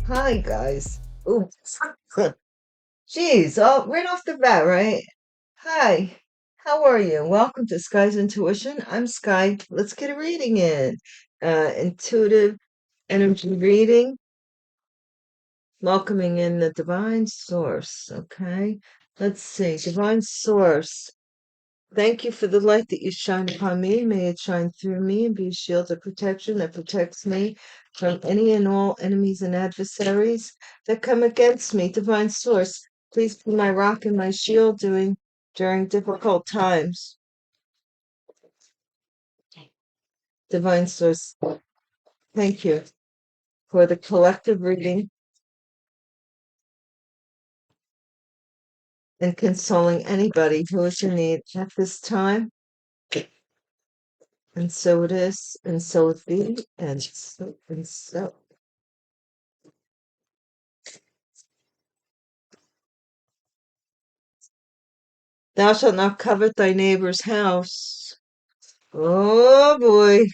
Hi guys. Oops. Jeez, right off the bat, right? Hi. How are you? Welcome to Sky's Intuition. I'm Sky. Let's get a reading in. Intuitive energy reading, welcoming in the divine source. Okay. Let's see. Divine source. Thank you for the light that you shine upon me. May it shine through me and be a shield of protection that protects me from any and all enemies and adversaries that come against me. Divine Source, please be my rock and my shield during difficult times. Divine Source, thank you for the collective reading and consoling anybody who is in need at this time. And so it is, and so it be, and so and so. Thou shalt not covet thy neighbor's house. Oh boy.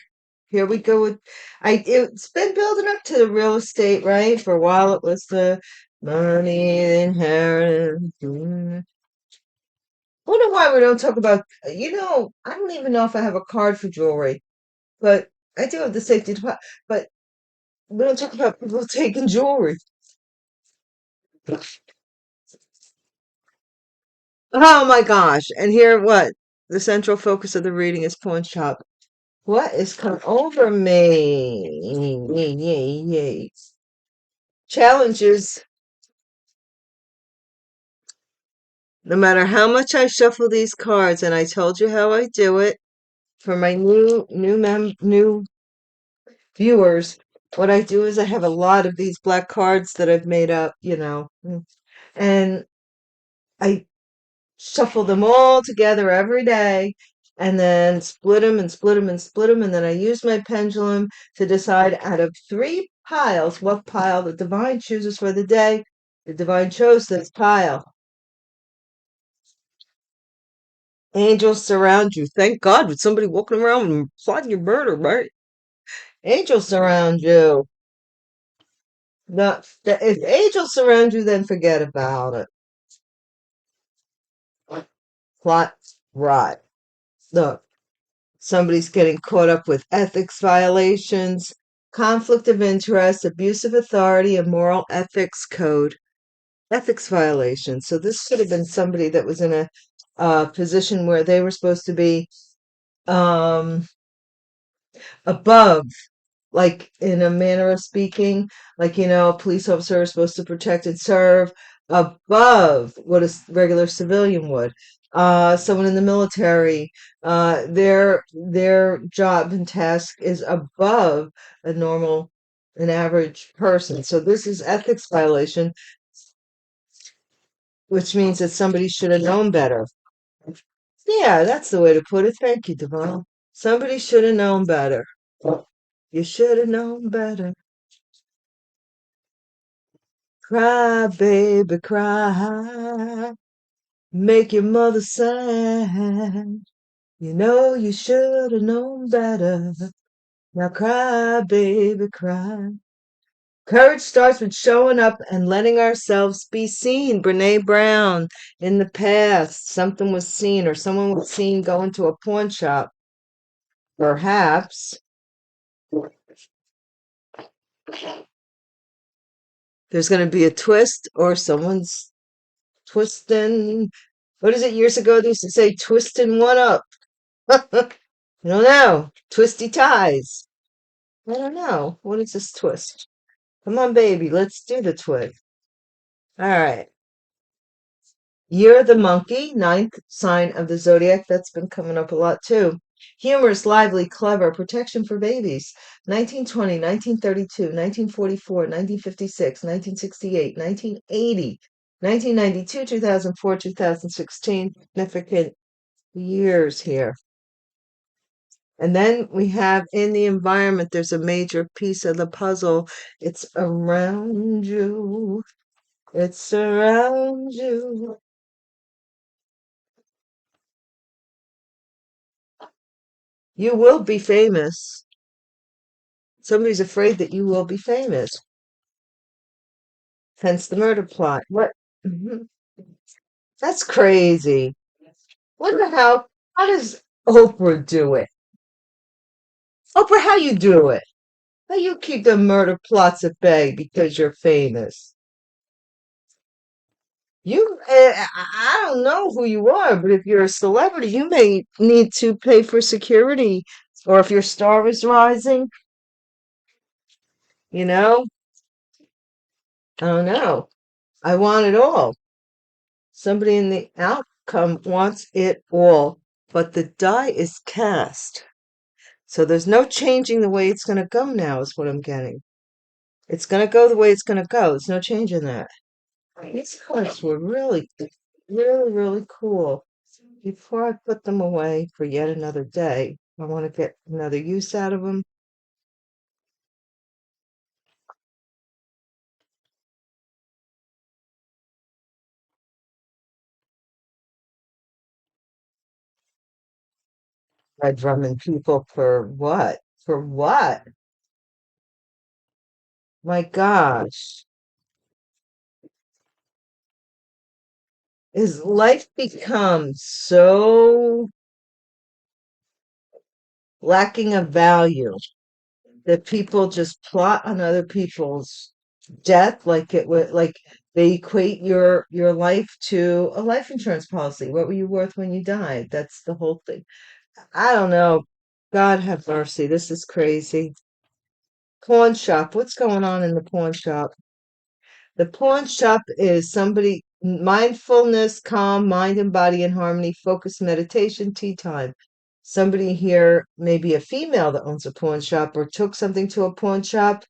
Here we go with it's been building up to the real estate, right? For a while it was the money, the inheritance. Wonder why we don't talk about, I don't even know if I have a card for jewelry, but I do have the safety deposit, but we don't talk about people taking jewelry. Oh my gosh. And here what? The central focus of the reading is pawn shop. What is come over me? Yay, yay, yay. Challenges. No matter how much I shuffle these cards, and I told you how I do it for my new viewers, what I do is I have a lot of these black cards that I've made up, and I shuffle them all together every day and then split them and split them and split them. And then I use my pendulum to decide out of three piles what pile the divine chooses for the day. The divine chose this pile. Angels surround you. Thank God with somebody walking around and plotting your murder, right? Angels surround you. Not if angels surround you, then forget about it. Plot right. Look, somebody's getting caught up with ethics violations, conflict of interest, abuse of authority, and moral ethics code. Ethics violations. So this could have been somebody that was in a position where they were supposed to be um, above, like in a manner of speaking, like, a police officer is supposed to protect and serve above what a regular civilian would. Someone in the military, their job and task is above an average person. So this is ethics violation, which means that somebody should have known better. Yeah, that's the way to put it. Thank you, Devon. Somebody should have known better. You should have known better. Cry, baby, cry. Make your mother sad. You know you should have known better. Now cry, baby, cry. Courage starts with showing up and letting ourselves be seen. Brene Brown, in the past, something was seen or someone was seen going to a pawn shop. Perhaps there's going to be a twist or someone's twisting. What is it? Years ago, they used to say, twisting one up. I don't know. Twisty ties. I don't know. What is this twist? Come on, baby. Let's do the twist. All right. Year of the monkey, ninth sign of the zodiac. That's been coming up a lot too. Humorous, lively, clever, protection for babies. 1920, 1932, 1944, 1956, 1968, 1980, 1992, 2004, 2016. Significant years here. And then we have in the environment, there's a major piece of the puzzle. It's around you. It surrounds you. You will be famous. Somebody's afraid that you will be famous. Hence the murder plot. What? Mhm. That's crazy. What the hell? How does Oprah do it? Oprah, how you do it? How you keep the murder plots at bay because you're famous? I don't know who you are, but if you're a celebrity, you may need to pay for security, or if your star is rising, you know? I don't know. I want it all. Somebody in the outcome wants it all, but the die is cast. So there's no changing the way it's going to go now, is what I'm getting. It's going to go the way it's going to go. There's no change in that. These cards were really, really, really cool. Before I put them away for yet another day, I want to get another use out of them. By drumming people for what? For what? My gosh. Is life become so lacking of value that people just plot on other people's death like it would like they equate your life to a life insurance policy. What were you worth when you died? That's the whole thing. I don't know. God have mercy. This is crazy. Pawn shop. What's going on in the pawn shop? The pawn shop is somebody mindfulness, calm, mind and body in harmony, focused meditation, tea time. Somebody here, maybe a female that owns a pawn shop or took something to a pawn shop,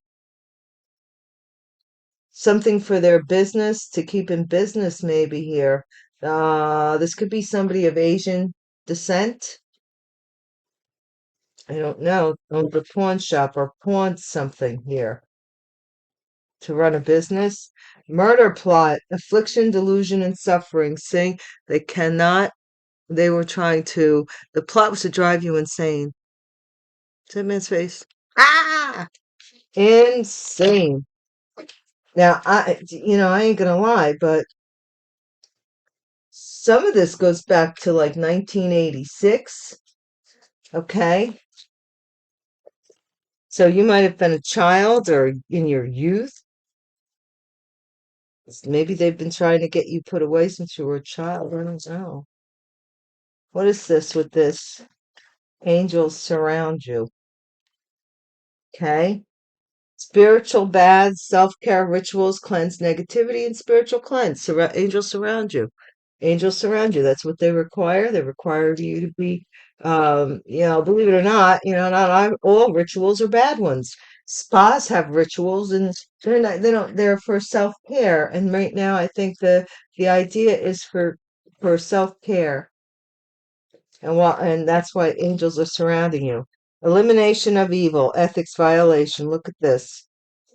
something for their business to keep in business, maybe here. This could be somebody of Asian descent. I don't know. Owns a pawn shop or pawned something here to run a business. Murder plot, affliction, delusion, and suffering. Saying they cannot, they were trying to, the plot was to drive you insane. See that man's face? Ah! Insane. Now, I ain't gonna lie, but some of this goes back to like 1986. Okay. So you might have been a child or in your youth. Maybe they've been trying to get you put away since you were a child. I don't know. What is this with this? Angels surround you. Okay. Spiritual baths, self-care rituals, cleanse negativity, and spiritual cleanse. Angels surround you. Angels surround you. That's what they require. They require you to be, believe it or not, not all rituals are bad ones. Spas have rituals, and they're not. They don't. They're for self-care. And right now, I think the idea is for self-care, and that's why angels are surrounding you. Elimination of evil, ethics violation. Look at this.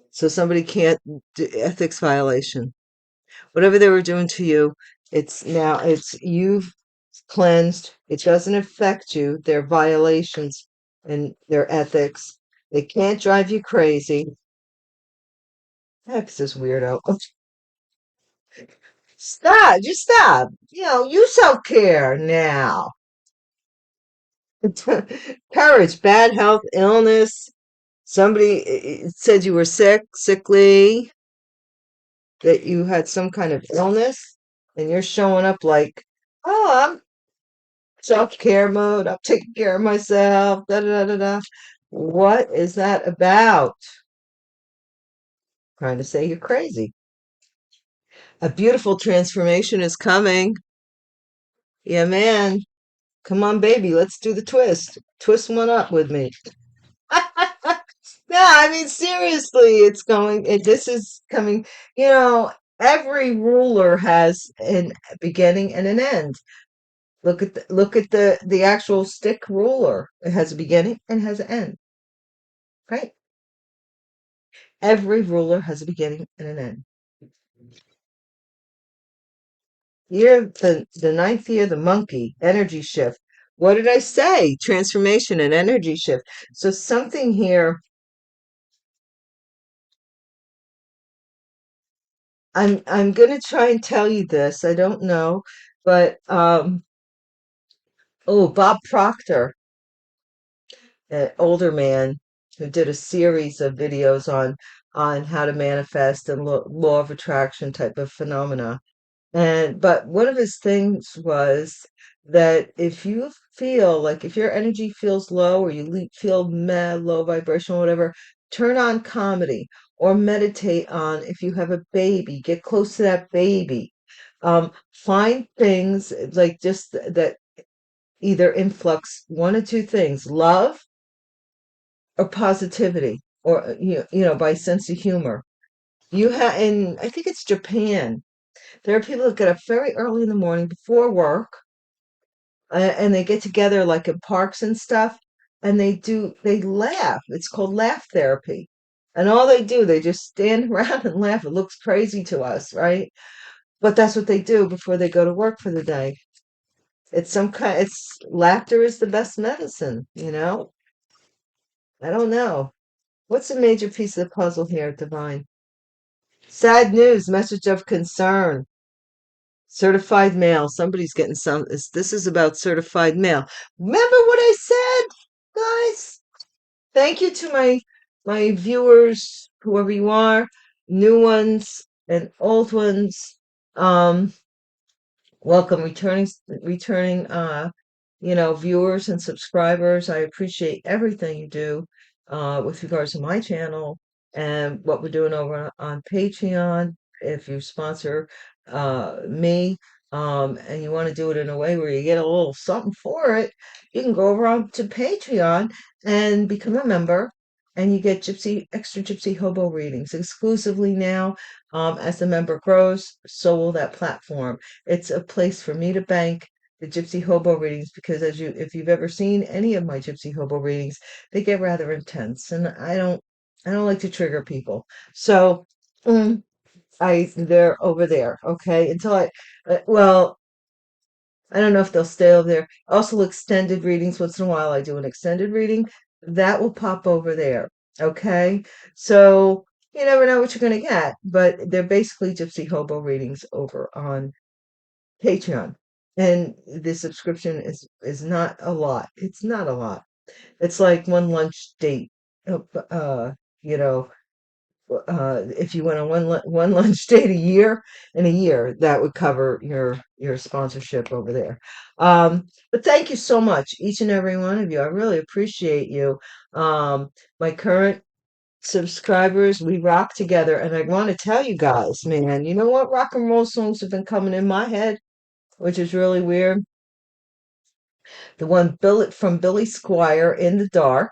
So somebody can't do ethics violation. Whatever they were doing to you, it's you've cleansed. It doesn't affect you. They're violations and their ethics. They can't drive you crazy. Heck's this weirdo. Stop, just stop. You self-care now. Courage, bad health, illness. Somebody said you were sickly, that you had some kind of illness, and you're showing up like, oh, I'm self-care mode. I'm taking care of myself. Da da da da da. What is that about? Trying to say you're crazy. A beautiful transformation is coming. Yeah, man. Come on, baby. Let's do the twist. Twist one up with me. Yeah, I mean, seriously, this is coming, every ruler has a beginning and an end. Look at the actual stick ruler. It has a beginning and has an end, right? Every ruler has a beginning and an end. the ninth year, the monkey, energy shift. What did I say? Transformation and energy shift. So something here, I'm gonna try and tell you this. I don't know, but oh, Bob Proctor, an older man who did a series of videos on how to manifest and law of attraction type of phenomena. And but one of his things was that if you feel like if your energy feels low or you feel meh, low vibration or whatever, turn on comedy or meditate on if you have a baby, get close to that baby. Find things like just that either influx one or two things, love or positivity, or by sense of humor. You have, and I think it's Japan. There are people that get up very early in the morning before work, and they get together like in parks and stuff, and they laugh. It's called laugh therapy. And all they do, they just stand around and laugh. It looks crazy to us, right? But that's what they do before they go to work for the day. It's laughter is the best medicine. I don't know. What's a major piece of the puzzle here, Divine? Sad news, message of concern. Certified mail. Somebody's getting some. This is about certified mail. Remember what I said, guys? Thank you to my viewers, whoever you are, new ones and old ones. Welcome, returning viewers and subscribers. I appreciate everything you do with regards to my channel and what we're doing over on Patreon. If you sponsor me, and you want to do it in a way where you get a little something for it, you can go over on to Patreon and become a member, and you get extra Gypsy Hobo readings exclusively now. As the member grows, so will that platform. It's a place for me to bank the Gypsy Hobo readings because if you've ever seen any of my Gypsy Hobo readings, they get rather intense, and I don't like to trigger people. So, mm, they're over there, okay? Well, I don't know if they'll stay over there. Also, extended readings. Once in a while, I do an extended reading. That will pop over there, okay? So you never know what you're going to get, but they're basically Gypsy Hobo readings over on Patreon. And the subscription is not a lot. It's not a lot. It's like one lunch date. You know, if you went on one lunch date a year, in a year, that would cover your sponsorship over there. But thank you so much, each and every one of you. I really appreciate you. My current subscribers, we rock together, and I want to tell you guys, man, you know what? Rock and roll songs have been coming in my head, which is really weird. The one from Billy Squire, In the Dark,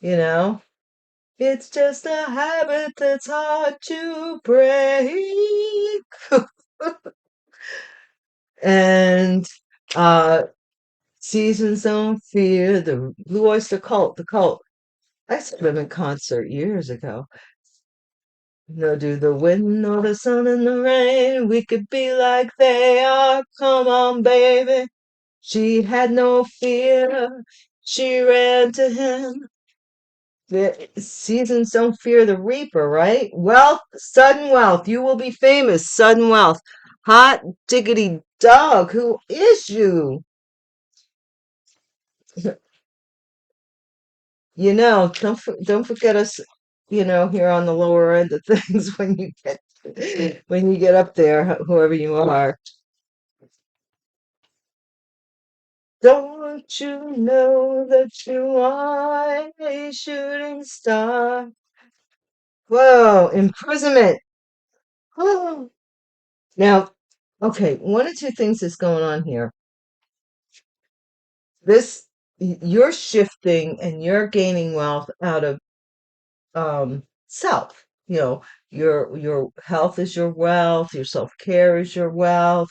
you know. It's just a habit that's hard to break. And uh Seasons Don't Fear, the Blue Oyster Cult, the cult. I saw them in concert years ago. No, do the wind or the sun and the rain, we could be like they are. Come on, baby. She had no fear. She ran to him. The seasons don't fear the reaper, right? Wealth, sudden wealth. You will be famous, sudden wealth. Hot diggity dog, who is you? Don't forget us, here on the lower end of things when you get up there, whoever you are. Don't you know that you are a shooting star? Whoa, imprisonment. Oh. Now, okay, one or two things is going on here. You're shifting and you're gaining wealth out of self. Your health is your wealth, your self-care is your wealth,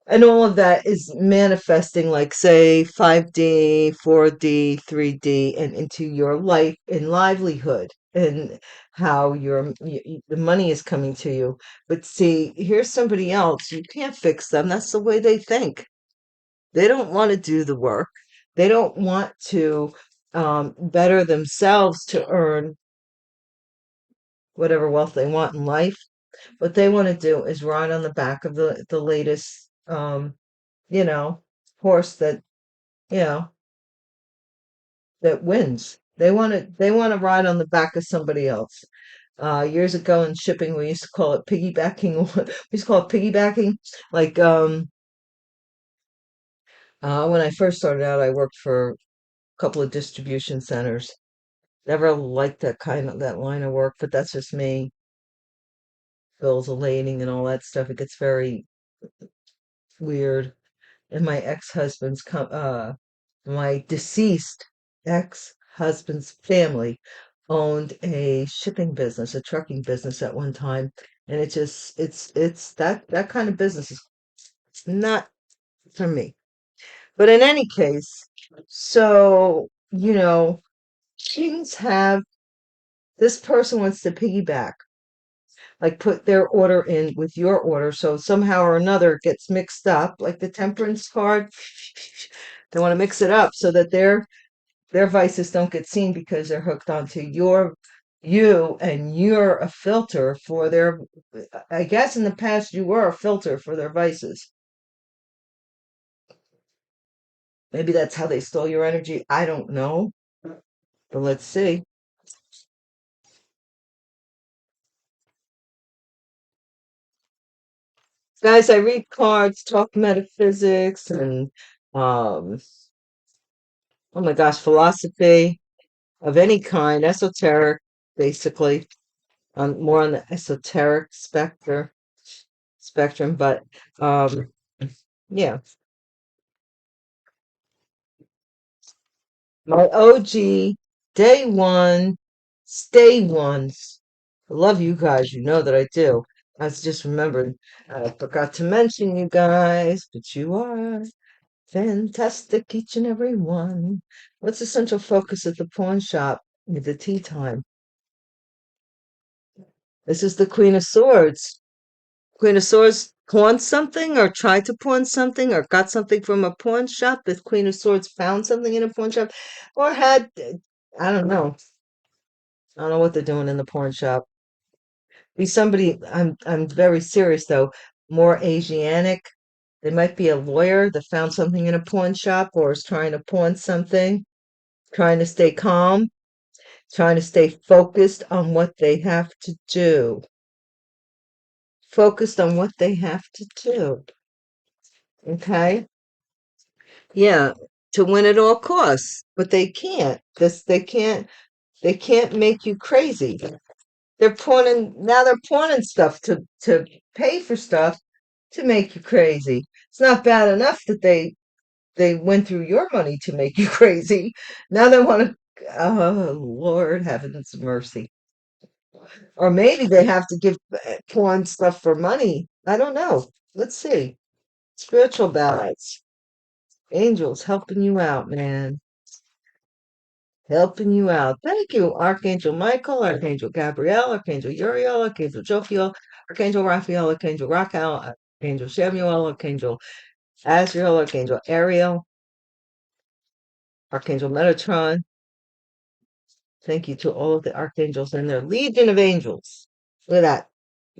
and all of that is manifesting, like, say, 5D, 4D, 3D, and into your life and livelihood. and how the money is coming to you. But see, here's somebody else. You can't fix them. That's the way they think. They don't want to do the work. They don't want to better themselves to earn whatever wealth they want in life. What they want to do is ride on the back of the latest, you know, horse that, you know, that wins. They want to ride on the back of somebody else. Years ago in shipping, we used to call it piggybacking. We used to call it piggybacking. Like when I first started out, I worked for a couple of distribution centers. Never liked that line of work, but that's just me. Bills of lading and all that stuff. It gets very weird. And my deceased ex-husband's family owned a shipping business, a trucking business at one time. And it's that kind of business is not for me. But in any case, so, things have, this person wants to piggyback, like put their order in with your order. So somehow or another it gets mixed up, like the temperance card. They want to mix it up so that their vices don't get seen because they're hooked onto you, and you're a filter for their, I guess in the past you were a filter for their vices. Maybe that's how they stole your energy. I don't know, but let's see. Guys, I read cards, talk metaphysics, and um, oh my gosh, philosophy of any kind, esoteric, basically, more on the esoteric spectrum, but um, yeah, my OG day one, stay ones. I love you guys. You know that I do. I was just remembered. I forgot to mention you guys, but you are fantastic, each and every one. What's the central focus of the pawn shop with the tea time? This is the Queen of Swords. Queen of Swords pawned something or tried to pawn something or got something from a pawn shop. The Queen of Swords found something in a pawn shop or had, I don't know. I don't know what they're doing in the pawn shop. Be somebody, I'm very serious though, more Asianic. They might be a lawyer that found something in a pawn shop or is trying to pawn something, trying to stay calm, trying to stay focused on what they have to do. Focused on what they have to do. Okay? Yeah, to win at all costs. But they can't. They can't make you crazy. They're pawning stuff to pay for stuff to make you crazy. It's not bad enough that they went through your money to make you crazy. Now they want to, oh Lord, heavens mercy. Or maybe they have to give pawn stuff for money. I don't know. Let's see. Spiritual balance. Angels helping you out, man. Helping you out. Thank you, Archangel Michael, Archangel Gabriel, Archangel Uriel, Archangel Jophiel, Archangel Raphael, Archangel Raquel, Archangel Samuel, Archangel Azrael, Archangel Ariel, Archangel Metatron. Thank you to all of the archangels and their legion of angels. Look at that.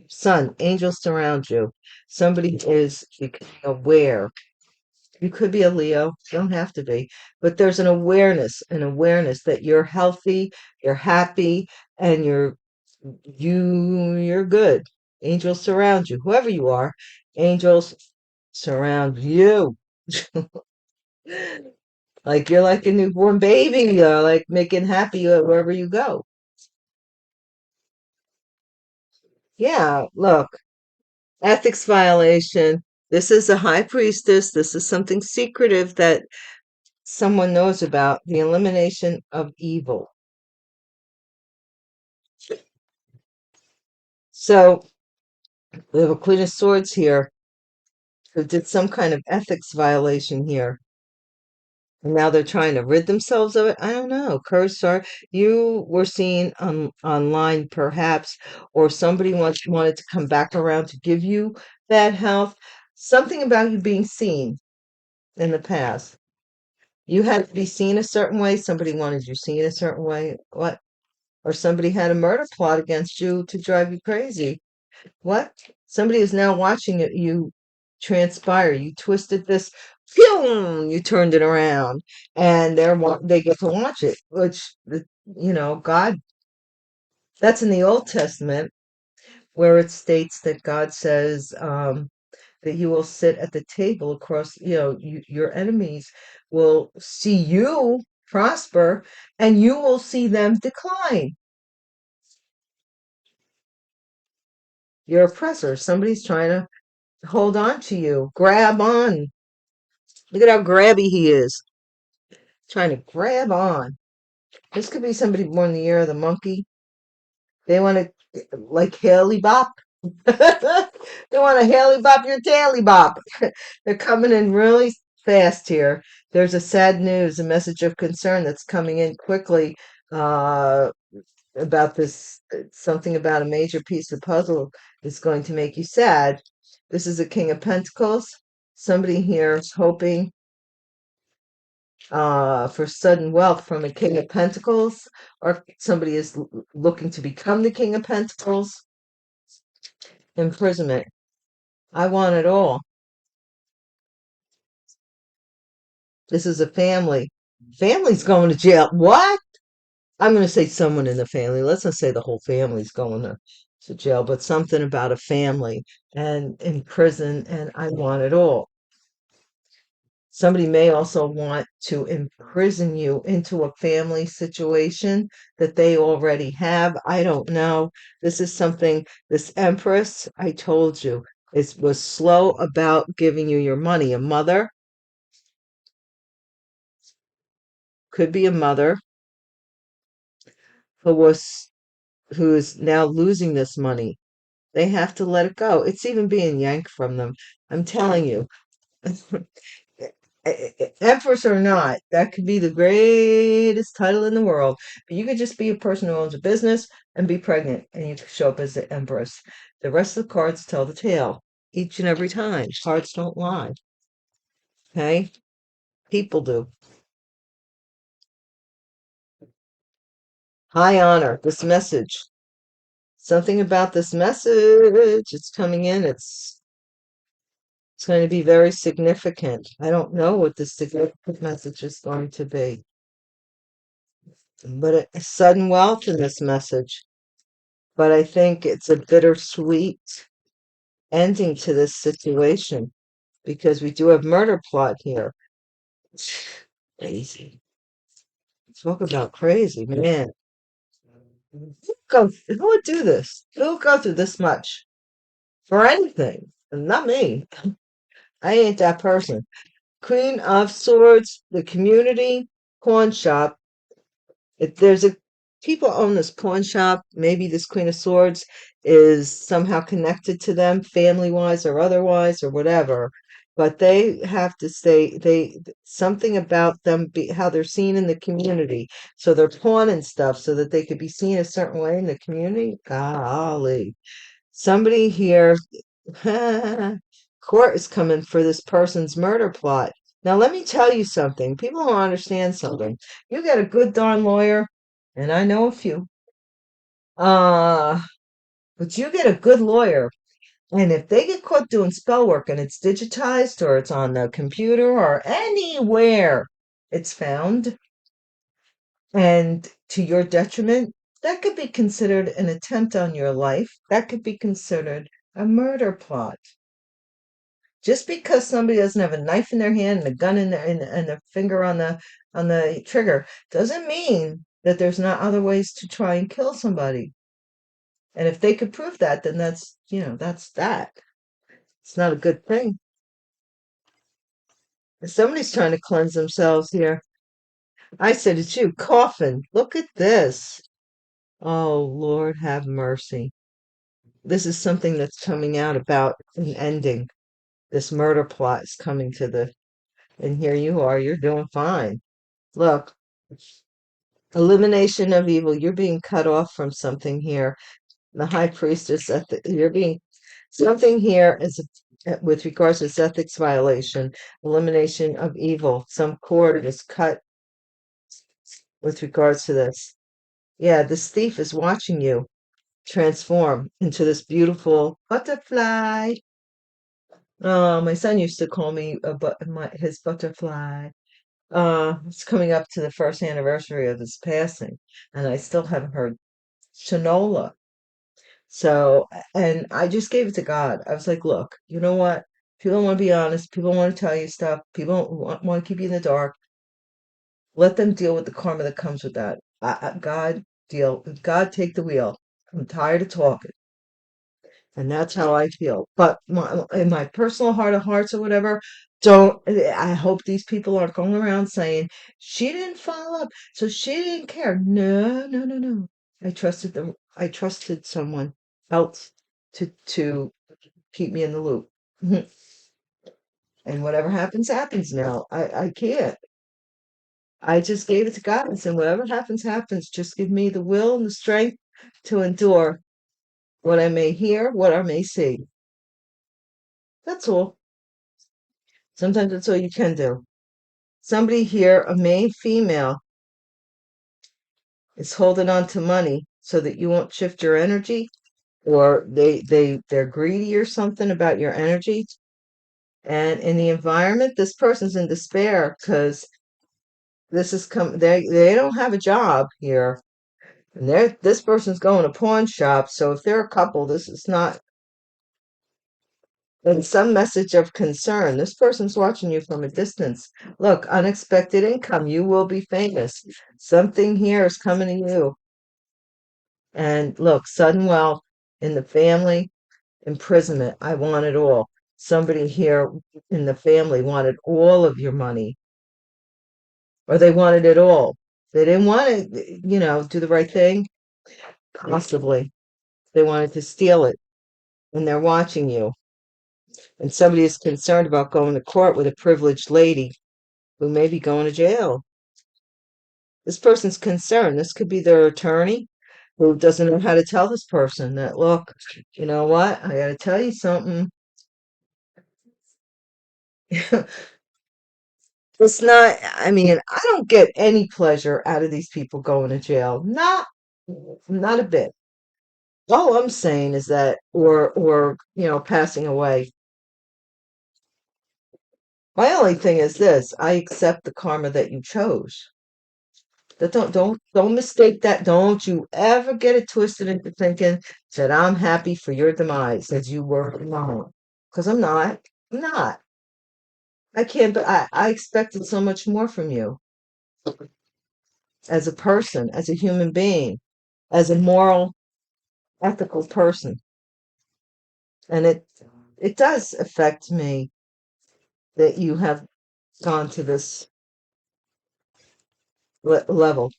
Sun, angels surround you. Somebody is becoming aware. You could be a Leo, don't have to be, but there's an awareness that you're healthy, you're happy, and you're good. Angels surround you, whoever you are. Angels surround you. Like you're like a newborn baby, like making happy wherever you go. Yeah, look, ethics violation. This is a high priestess. This is something secretive that someone knows about, the elimination of evil. So we have a Queen of Swords here who did some kind of ethics violation here. And now they're trying to rid themselves of it. I don't know. Courage, sorry. You were seen online, perhaps, or somebody wanted to come back around to give you bad health. Something about you being seen in the past. You had to be seen a certain way. Somebody wanted you seen a certain way. What? Or somebody had a murder plot against you to drive you crazy. What? Somebody is now watching you transpire. You twisted this, phew, you turned it around, and they get to watch it. Which God. That's in the Old Testament where it states that God says that you will sit at the table across. Your enemies will see you prosper, and you will see them decline. Your oppressor. Somebody's trying to hold on to you. Grab on. Look at how grabby he is. Trying to grab on. This could be somebody born in the year of the monkey. They want to, like Haley Bop. They want to Haley Bop your taily bop. They're coming in really fast here. There's a sad news, a message of concern that's coming in quickly uh, about this. Something about a major piece of puzzle is going to make you sad. This is a King of Pentacles. Somebody here is hoping for sudden wealth from a King of Pentacles, or somebody is looking to become the King of Pentacles. Imprisonment. I want it all. This is a family. Family's going to jail. What? I'm going to say someone in the family. Let's not say the whole family's going to jail, but something about a family and in prison, and I want it all. Somebody may also want to imprison you into a family situation that they already have. I don't know. This is something, this Empress, I told you, was slow about giving you your money. A mother, could be a mother who is now losing this money. They have to let it go. It's even being yanked from them. I'm telling you. Empress or not, that could be the greatest title in the world. But you could just be a person who owns a business and be pregnant, and you could show up as the Empress. The rest of the cards tell the tale each and every time. Cards don't lie. Okay? People do. High honor. This message. Something about this message. It's coming in. It's going to be very significant. I don't know what the significant message is going to be, but a sudden wealth in this message. But I think it's a bittersweet ending to this situation because we do have murder plot here. Crazy. Talk about crazy, man. Who would do this? Who would go through this much for anything? Not me. I ain't that person. Queen of Swords, the community pawn shop. If there's a people own this pawn shop, maybe this Queen of Swords is somehow connected to them, family wise or otherwise or whatever. But they have to stay. Something about them, how they're seen in the community. So they're pawning stuff so that they could be seen a certain way in the community. Golly, somebody here. Court is coming for this person's murder plot. Now, let me tell you something. People don't understand something. You get a good darn lawyer, and I know a few. Uh, but you get a good lawyer, and if they get caught doing spell work and it's digitized or it's on the computer or anywhere it's found, and to your detriment, that could be considered an attempt on your life. That could be considered a murder plot. Just because somebody doesn't have a knife in their hand and a gun and a finger on the trigger doesn't mean that there's not other ways to try and kill somebody. And if they could prove that, then that's that. It's not a good thing. Somebody's trying to cleanse themselves here. I said it's you, coffin. Look at this. Oh, Lord, have mercy. This is something that's coming out about an ending. This murder plot is coming to the And here you are, you're doing fine. Look, elimination of evil. You're being cut off from something here. The high priestess, you're being something here is with regards to this ethics violation, elimination of evil. Some cord is cut with regards to this. Yeah, this thief is watching you transform into this beautiful butterfly. Oh, my son used to call me his butterfly. It's coming up to the first anniversary of his passing, and I still haven't heard Shanola. So, and I just gave it to God. I was like, look, you know what? People want to be honest. People want to tell you stuff. People want to keep you in the dark. Let them deal with the karma that comes with that. God take the wheel. I'm tired of talking. And that's how I feel. But in my personal heart of hearts or whatever, don't, I hope these people aren't going around saying, she didn't follow up, so she didn't care. No, no, no, no. I trusted them. I trusted someone else to keep me in the loop. And whatever happens, happens now. I can't. I just gave it to God and said, whatever happens, happens. Just give me the will and the strength to endure what I may hear, what I may see. That's all. Sometimes that's all you can do. Somebody here, a main female, is holding on to money so that you won't shift your energy, or they're greedy or something about your energy. And in the environment, this person's in despair because they don't have a job here. And this person's going to pawn shop. So if they're a couple, this is not and some message of concern. This person's watching you from a distance. Look, unexpected income. You will be famous. Something here is coming to you. And look, sudden wealth in the family, imprisonment. I want it all. Somebody here in the family wanted all of your money, or they wanted it all. They didn't want to, do the right thing. Possibly. They wanted to steal it, and they're watching you. And somebody is concerned about going to court with a privileged lady who may be going to jail. This person's concerned. This could be their attorney who doesn't know how to tell this person that, look, you know what? I got to tell you something. It's not, I mean, I don't get any pleasure out of these people going to jail. Not a bit. All I'm saying is that, or, passing away. My only thing is this, I accept the karma that you chose. That don't mistake that. Don't you ever get it twisted into thinking that I'm happy for your demise as you were mine. Because I'm not. I'm not. I can't, but I expected so much more from you as a person, as a human being, as a moral, ethical person. And it does affect me that you have gone to this level.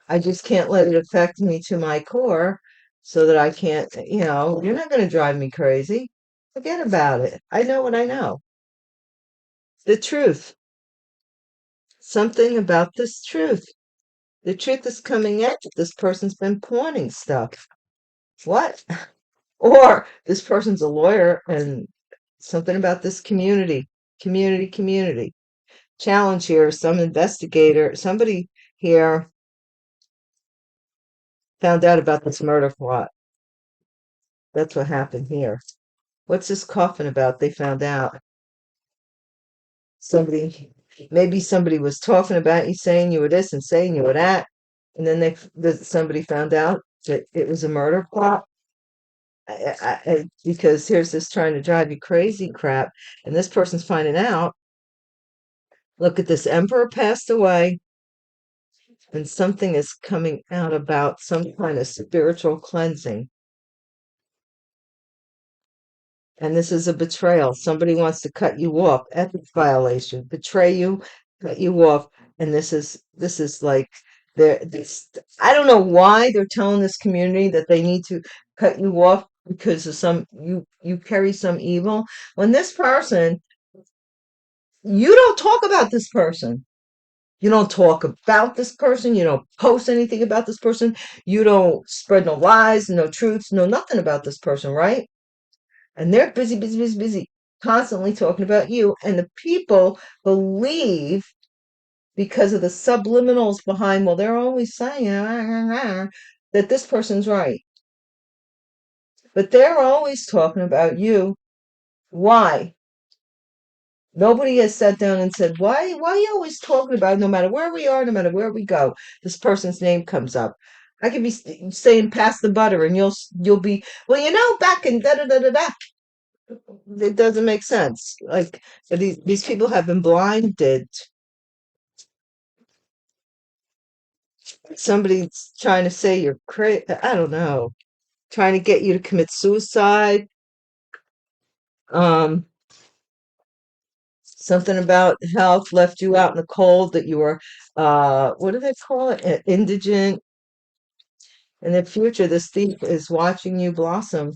I just can't let it affect me to my core so that I can't, you're not going to drive me crazy. Forget about it. I know what I know. The truth. Something about this truth. The truth is coming out. This person's been pawning stuff. What? Or this person's a lawyer and something about this community. Community. Challenge here. Some investigator, somebody here found out about this murder plot. That's what happened here. What's this coffin about? They found out. Maybe somebody was talking about you, saying you were this and saying you were that, and then somebody found out that it was a murder plot. Because here's this trying to drive you crazy crap, and this person's finding out. Look at this emperor passed away, and something is coming out about some kind of spiritual cleansing. And this is a betrayal. Somebody wants to cut you off, ethics violation, betray you, cut you off, and this is like this. I don't know why they're telling this community that they need to cut you off because of you carry some evil. When this person you don't talk about this person. You don't talk about this person. You don't post anything about this person. You don't spread no lies, no truths, no nothing about this person, right? And they're busy, busy, busy, busy, constantly talking about you. And the people believe because of the subliminals behind, well, they're always saying that this person's right. But they're always talking about you. Why? Nobody has sat down and said, why are you always talking about, no matter where we are, no matter where we go, this person's name comes up. I could be saying pass the butter and you'll be, well, back in da da da da da. It doesn't make sense. Like these people have been blinded. Somebody's trying to say you're crazy. I don't know. Trying to get you to commit suicide. Um, Something about health left you out in the cold, that you were, what do they call it? Indigent. In the future, this thief is watching you blossom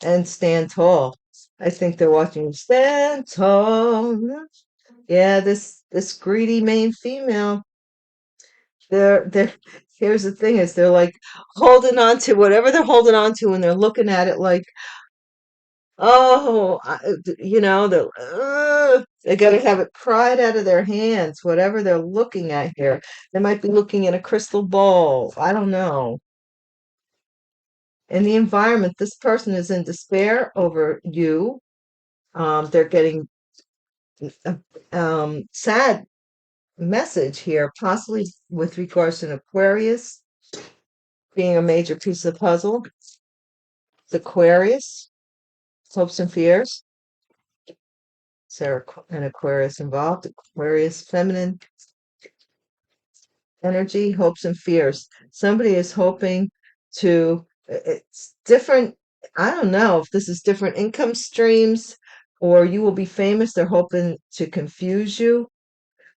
and stand tall. I think they're watching you stand tall. Yeah, this greedy main female. They're here's the thing is they're like holding on to whatever they're holding on to, and they're looking at it like, oh, they got to have it pried out of their hands, whatever they're looking at here. They might be looking at a crystal ball. I don't know. In the environment, this person is in despair over you. They're getting a sad message here, possibly with regards to an Aquarius being a major piece of the puzzle. It's Aquarius, hopes and fears. Is there an Aquarius involved? Aquarius, feminine energy, hopes and fears. Somebody is hoping to, it's different. I don't know if this is different income streams, or you will be famous. They're hoping to confuse you,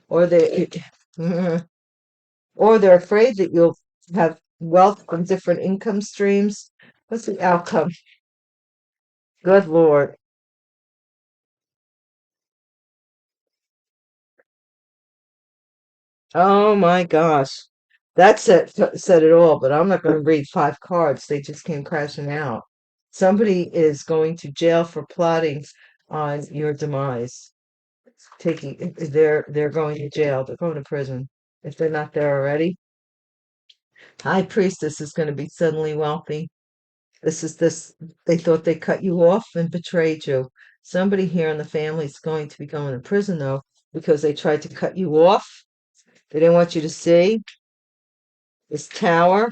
or they, or they're afraid that you'll have wealth from different income streams. What's the outcome? Good Lord. Oh my gosh. That said it all, but I'm not going to read five cards. They just came crashing out. Somebody is going to jail for plotting on your demise. They're going to jail. They're going to prison if they're not there already. High Priestess is going to be suddenly wealthy. This they thought they cut you off and betrayed you. Somebody here in the family is going to be going to prison though, because they tried to cut you off. They didn't want you to see this tower.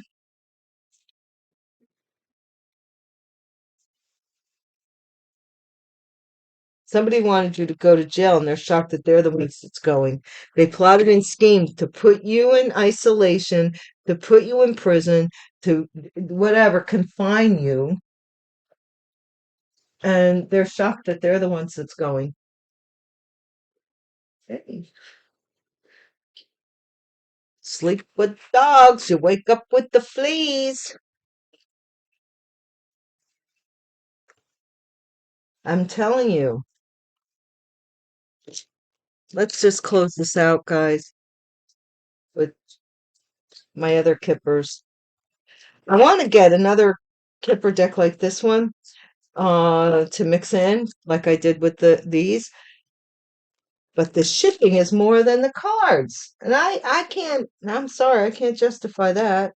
Somebody wanted you to go to jail, and they're shocked that they're the ones that's going. They plotted and schemed to put you in isolation, to put you in prison, to whatever, confine you, and they're shocked that they're the ones that's going. Hey, sleep with dogs, you wake up with the fleas. I'm telling you. Let's just close this out, guys, with my other kippers. I want to get another kipper deck like this one to mix in, like I did with these. But the shipping is more than the cards. And I can't, I'm sorry, I can't justify that.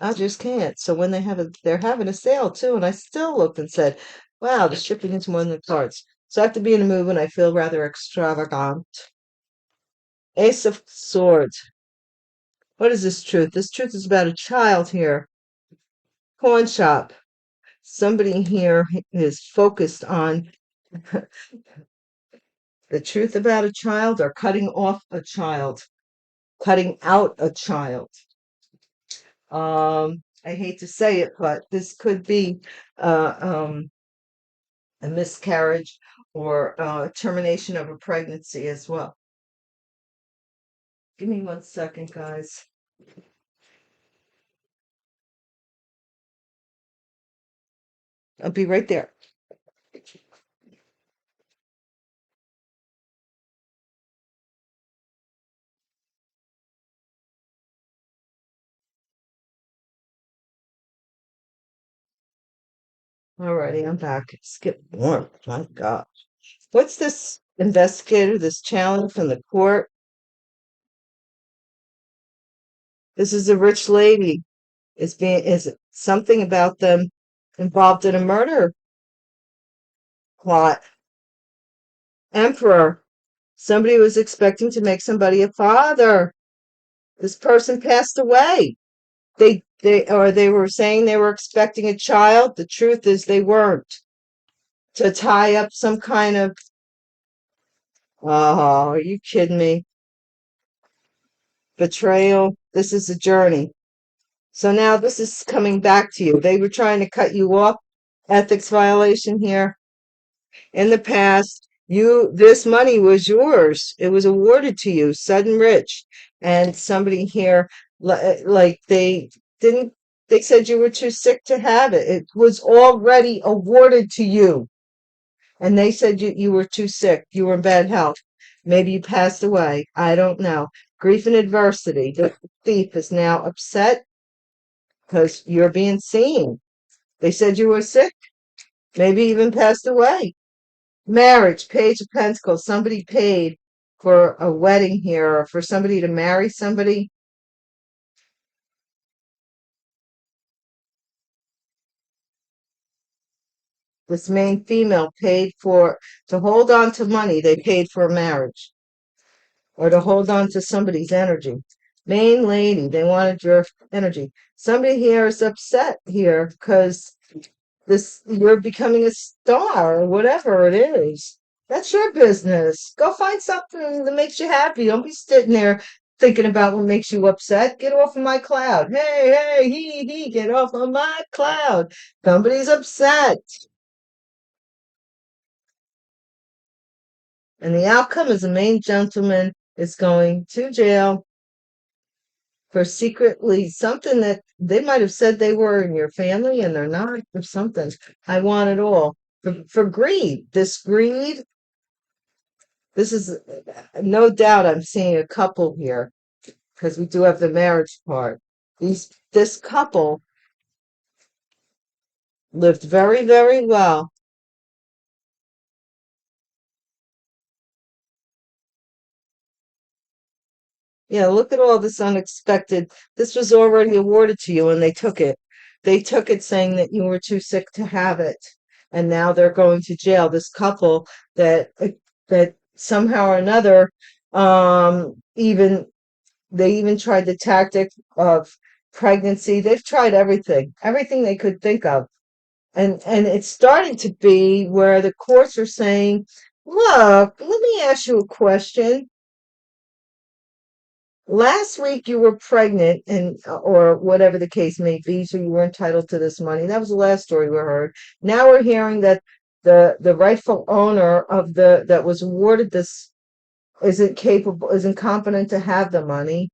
I just can't. So when they're having a sale too, and I still looked and said, wow, the shipping is more than the cards. So I have to be in a mood when I feel rather extravagant. Ace of Swords. What is this truth? This truth is about a child here. Pawn shop. Somebody here is focused on the truth about a child, or cutting off a child, cutting out a child. I hate to say it, but this could be a miscarriage, or termination of a pregnancy as well. Give me 1 second, guys. I'll be right there. Alrighty, I'm back. Skip one. My God. What's this investigator, this challenge from the court? This is a rich lady. Is it something about them involved in a murder plot? Emperor. Somebody was expecting to make somebody a father. This person passed away. They were saying they were expecting a child. The truth is they weren't. To tie up some kind of, oh, are you kidding me? Betrayal. This is a journey. So now this is coming back to you. They were trying to cut you off. Ethics violation here. In the past, this money was yours. It was awarded to you, sudden rich. And somebody here, like didn't, they said you were too sick to have it. It was already awarded to you. And they said you were too sick. You were in bad health. Maybe you passed away. I don't know. Grief and adversity. The thief is now upset because you're being seen. They said you were sick, maybe even passed away. Marriage, Page of Pentacles. Somebody paid for a wedding here, or for somebody to marry somebody. This main female paid to hold on to money. They paid for a marriage, or to hold on to somebody's energy. Main lady, they wanted your energy. Somebody here is upset here because you're becoming a star, or whatever it is. That's your business. Go find something that makes you happy. Don't be sitting there thinking about what makes you upset. Get off of my cloud. Hey, hey, he, get off of my cloud. Somebody's upset. And the outcome is the main gentleman is going to jail for secretly something that they might have said they were in your family and they're not, or something. I want it all. For greed. This greed. This is no doubt I'm seeing a couple here because we do have the marriage part. This couple lived very, very well. Yeah, look at all this unexpected. This was already awarded to you and they took it. They took it saying that you were too sick to have it. And now they're going to jail. This couple that somehow or another even they even tried the tactic of pregnancy. They've tried everything they could think of. And it's starting to be where the courts are saying, look, let me ask you a question. Last week you were pregnant and or whatever the case may be, so you were entitled to this money. That was the last story we heard. Now we're hearing that the rightful owner of the that was awarded this isn't competent to have the money.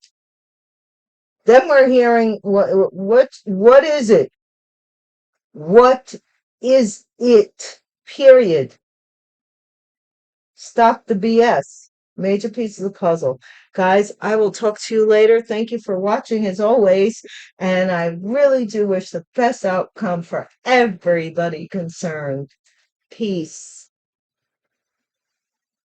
Then we're hearing what is it? What is it? Period. Stop the BS. Major piece of the puzzle. Guys, I will talk to you later. Thank you for watching as always. And I really do wish the best outcome for everybody concerned. Peace.